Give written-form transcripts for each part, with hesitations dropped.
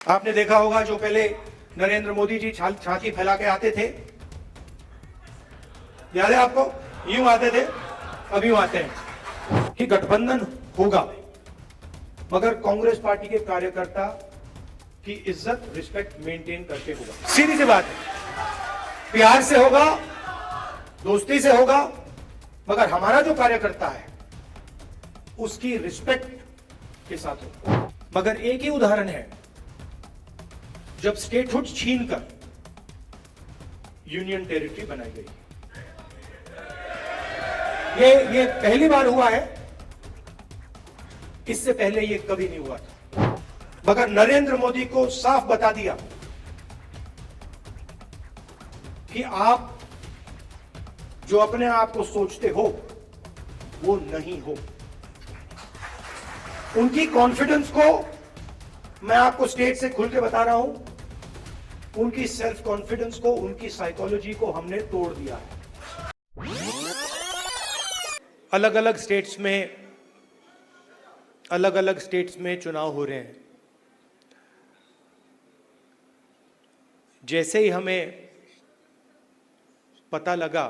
आपने देखा होगा जो पहले नरेंद्र मोदी जी छाती फैला के आते थे, याद है आपको? यूं आते थे, अब यूं आते हैं कि गठबंधन होगा, मगर कांग्रेस पार्टी के कार्यकर्ता की इज्जत रिस्पेक्ट मेंटेन करके होगा। सीधी सी बात है, प्यार से होगा, दोस्ती से होगा, मगर हमारा जो कार्यकर्ता है उसकी रिस्पेक्ट के साथ होगा। मगर एक ही उदाहरण है, जब स्टेटहुड छीनकर यूनियन टेरिटरी बनाई गई। ये पहली बार हुआ है, इससे पहले ये कभी नहीं हुआ था। मगर नरेंद्र मोदी को साफ बता दिया कि आप जो अपने आप को सोचते हो वो नहीं हो। उनकी कॉन्फिडेंस को मैं आपको स्टेज से खुल के बता रहा हूं, उनकी सेल्फ कॉन्फिडेंस को, उनकी साइकोलॉजी को हमने तोड़ दिया है। अलग अलग स्टेट्स में चुनाव हो रहे हैं। जैसे ही हमें पता लगा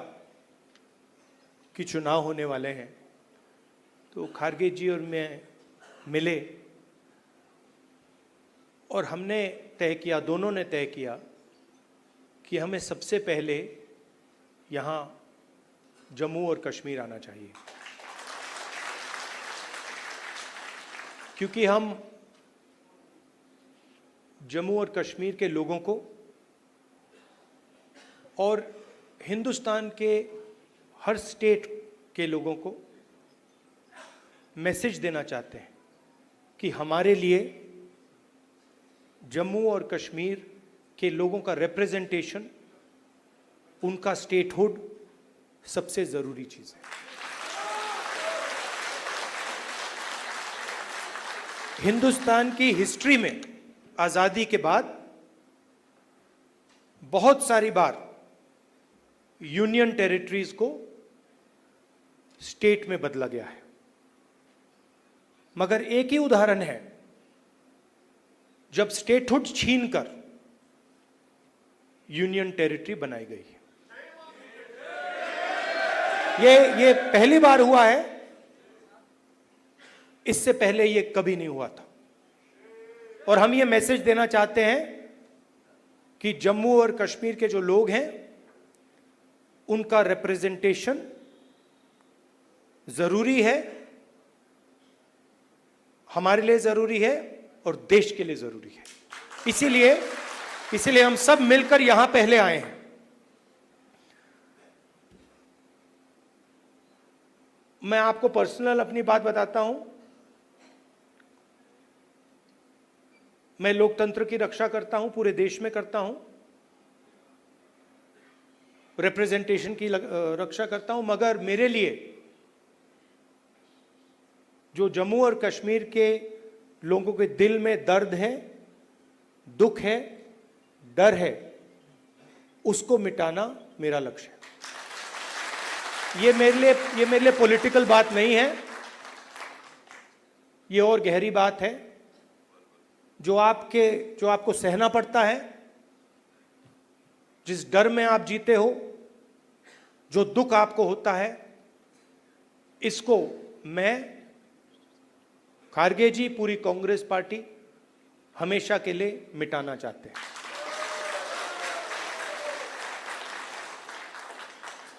कि चुनाव होने वाले हैं, तो खारगे जी और मैं मिले और हमने तय किया, दोनों ने तय किया कि हमें सबसे पहले यहाँ जम्मू और कश्मीर आना चाहिए, क्योंकि हम जम्मू और कश्मीर के लोगों को और हिंदुस्तान के हर स्टेट के लोगों को मैसेज देना चाहते हैं कि हमारे लिए जम्मू और कश्मीर के लोगों का रिप्रेजेंटेशन, उनका स्टेटहुड सबसे जरूरी चीज है। हिंदुस्तान की हिस्ट्री में आजादी के बाद बहुत सारी बार यूनियन टेरिटरीज को स्टेट में बदला गया है, मगर एक ही उदाहरण है, जब स्टेटहुड छीनकर यूनियन टेरिटरी बनाई गई। ये पहली बार हुआ है, इससे पहले ये कभी नहीं हुआ था। और हम ये मैसेज देना चाहते हैं कि जम्मू और कश्मीर के जो लोग हैं उनका रिप्रेजेंटेशन जरूरी है, हमारे लिए जरूरी है और देश के लिए जरूरी है। इसीलिए हम सब मिलकर यहां पहले आए हैं। मैं आपको पर्सनल अपनी बात बताता हूं। मैं लोकतंत्र की रक्षा करता हूं, पूरे देश में करता हूं, रिप्रेजेंटेशन की रक्षा करता हूं, मगर मेरे लिए जो जम्मू और कश्मीर के लोगों के दिल में दर्द है, दुख है, डर है, उसको मिटाना मेरा लक्ष्य है। ये मेरे लिए पॉलिटिकल बात नहीं है, ये और गहरी बात है, जो आपको सहना पड़ता है, जिस डर में आप जीते हो, जो दुख आपको होता है, इसको मैं, खारगे जी, पूरी कांग्रेस पार्टी हमेशा के लिए मिटाना चाहते हैं।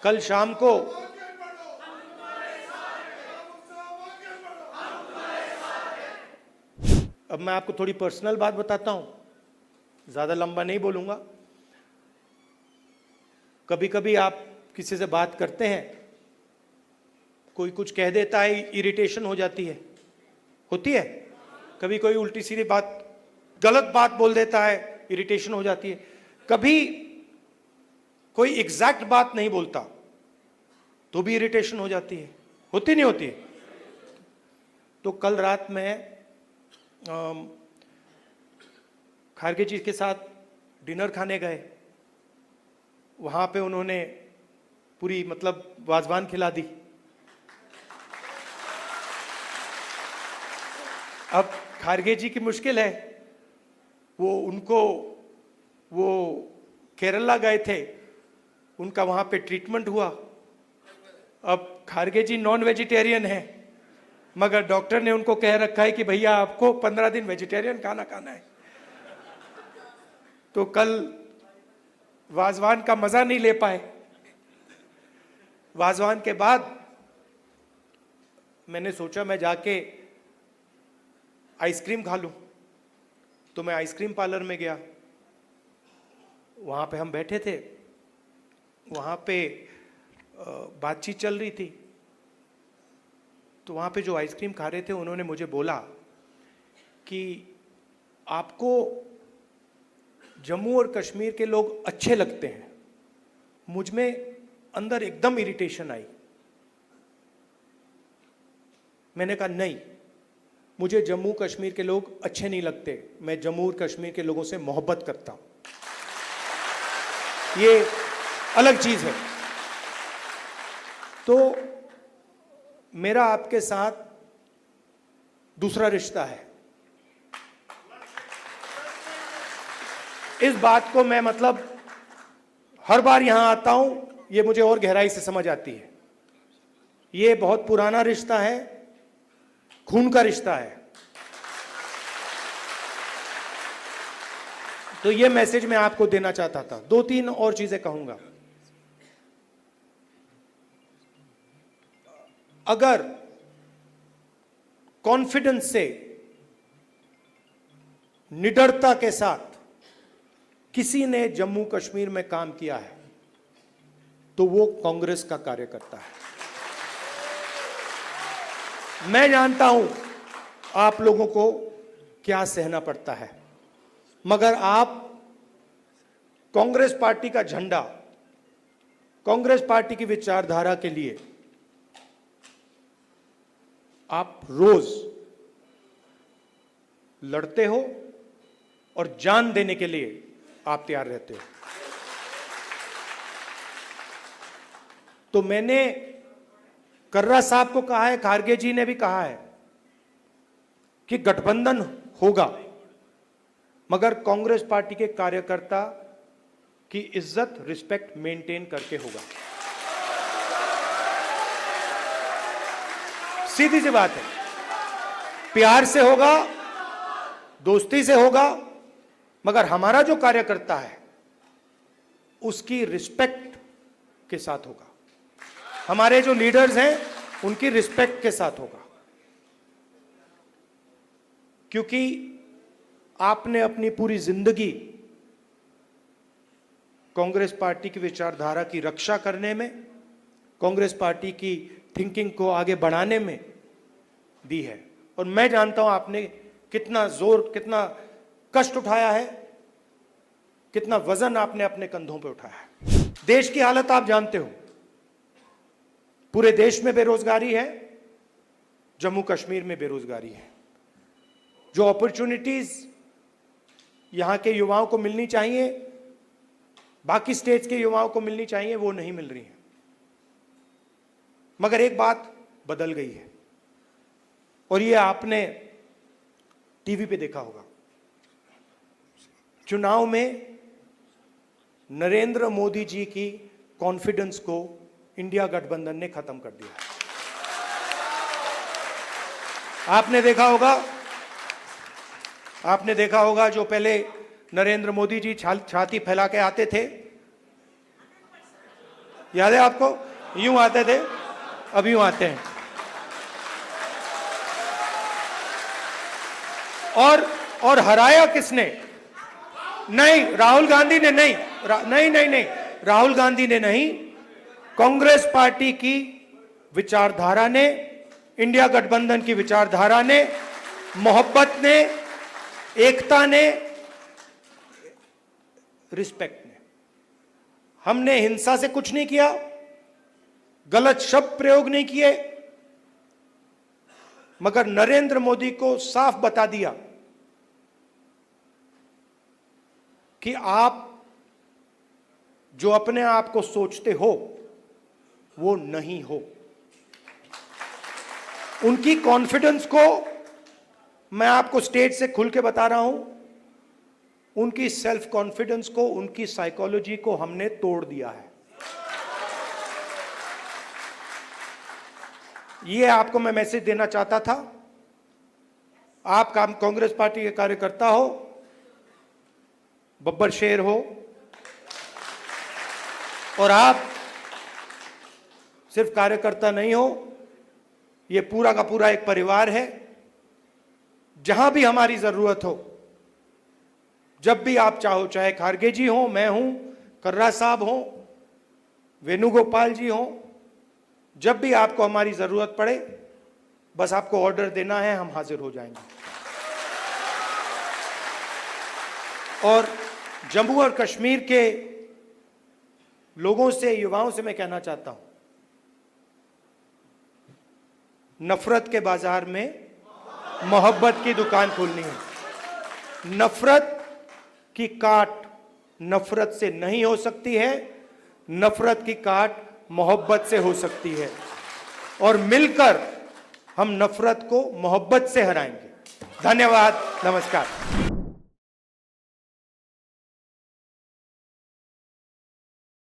कल शाम को अब मैं आपको थोड़ी पर्सनल बात बताता हूं, ज्यादा लंबा नहीं बोलूंगा। कभी कभी आप किसी से बात करते हैं, कोई कुछ कह देता है, इरिटेशन हो जाती है, होती है। कभी कोई उल्टी सीधी बात, गलत बात बोल देता है, इरिटेशन हो जाती है। कभी कोई एग्जैक्ट बात नहीं बोलता तो भी इरिटेशन हो जाती है, होती नहीं होती है? तो कल रात में खारगे जी के साथ डिनर खाने गए, वहां पे उन्होंने पूरी वाजवान खिला दी। अब खारगे जी की मुश्किल है, वो केरला गए थे, उनका वहां पे ट्रीटमेंट हुआ। अब खारगे जी नॉन वेजिटेरियन है, मगर डॉक्टर ने उनको कह रखा है कि भैया आपको 15 दिन वेजिटेरियन खाना खाना है। तो कल वाजवान का मजा नहीं ले पाए। वाजवान के बाद मैंने सोचा मैं जाके आइसक्रीम खा लूं, तो मैं आइसक्रीम पार्लर में गया। वहां पे हम बैठे थे, वहां पे बातचीत चल रही थी। तो वहां पे जो आइसक्रीम खा रहे थे उन्होंने मुझे बोला कि आपको जम्मू और कश्मीर के लोग अच्छे लगते हैं। मुझ में अंदर एकदम इरिटेशन आई। मैंने कहा नहीं, मुझे जम्मू कश्मीर के लोग अच्छे नहीं लगते, मैं जम्मू और कश्मीर के लोगों से मोहब्बत करता हूं, ये अलग चीज है। तो मेरा आपके साथ दूसरा रिश्ता है। इस बात को मैं मतलब हर बार यहां आता हूं, ये मुझे और गहराई से समझ आती है। ये बहुत पुराना रिश्ता है, खून का रिश्ता है। तो ये मैसेज मैं आपको देना चाहता था। 2-3 और चीजें कहूंगा। अगर कॉन्फिडेंस से, निडरता के साथ किसी ने जम्मू कश्मीर में काम किया है तो वो कांग्रेस का कार्यकर्ता है। मैं जानता हूं आप लोगों को क्या सहना पड़ता है, मगर आप कांग्रेस पार्टी का झंडा, कांग्रेस पार्टी की विचारधारा के लिए आप रोज लड़ते हो और जान देने के लिए आप तैयार रहते हो। तो मैंने कर्रा साहब को कहा है, खारगे जी ने भी कहा है कि गठबंधन होगा, मगर कांग्रेस पार्टी के कार्यकर्ता की इज्जत, रिस्पेक्ट मेंटेन करके होगा। सीधी सी बात है, प्यार से होगा, दोस्ती से होगा, मगर हमारा जो कार्यकर्ता है उसकी रिस्पेक्ट के साथ होगा। हमारे जो लीडर्स हैं उनकी रिस्पेक्ट के साथ होगा। क्योंकि आपने अपनी पूरी जिंदगी कांग्रेस पार्टी की विचारधारा की रक्षा करने में, कांग्रेस पार्टी की थिंकिंग को आगे बढ़ाने में दी है। और मैं जानता हूं आपने कितना जोर, कितना कष्ट उठाया है, कितना वजन आपने अपने कंधों पे उठाया है। देश की हालत आप जानते हो, पूरे देश में बेरोजगारी है, जम्मू कश्मीर में बेरोजगारी है। जो अपॉर्चुनिटीज यहां के युवाओं को मिलनी चाहिए, बाकी स्टेट्स के युवाओं को मिलनी चाहिए, वो नहीं मिल रही है। मगर एक बात बदल गई है, और ये आपने टीवी पे देखा होगा। चुनाव में नरेंद्र मोदी जी की कॉन्फिडेंस को इंडिया गठबंधन ने खत्म कर दिया। आपने देखा होगा जो पहले नरेंद्र मोदी जी छाती फैला के आते थे, याद है आपको? यूं आते थे, अब यूं आते हैं। और हराया किसने? नहीं, राहुल गांधी ने नहीं, नहीं, राहुल गांधी ने नहीं, कांग्रेस पार्टी की विचारधारा ने, इंडिया गठबंधन की विचारधारा ने, मोहब्बत ने, एकता ने, रिस्पेक्ट ने। हमने हिंसा से कुछ नहीं किया, गलत शब्द प्रयोग नहीं किए, मगर नरेंद्र मोदी को साफ बता दिया कि आप जो अपने आप को सोचते हो वो नहीं हो। उनकी कॉन्फिडेंस को मैं आपको स्टेज से खुल के बता रहा हूं, उनकी सेल्फ कॉन्फिडेंस को, उनकी साइकोलॉजी को हमने तोड़ दिया है। ये आपको मैं मैसेज देना चाहता था। आप कांग्रेस पार्टी के कार्यकर्ता हो, बब्बर शेर हो, और आप सिर्फ कार्यकर्ता नहीं हो, ये पूरा का पूरा एक परिवार है। जहां भी हमारी जरूरत हो, जब भी आप चाहो, चाहे खारगे जी हो, मैं हूं, कर्रा साहब हो, वेणुगोपाल जी हो, जब भी आपको हमारी जरूरत पड़े, बस आपको ऑर्डर देना है, हम हाजिर हो जाएंगे। और जम्मू और कश्मीर के लोगों से, युवाओं से मैं कहना चाहता हूं, नफरत के बाजार में मोहब्बत की दुकान खोलनी है। नफरत की काट नफरत से नहीं हो सकती है, नफरत की काट मोहब्बत से हो सकती है, और मिलकर हम नफरत को मोहब्बत से हराएंगे। धन्यवाद, नमस्कार।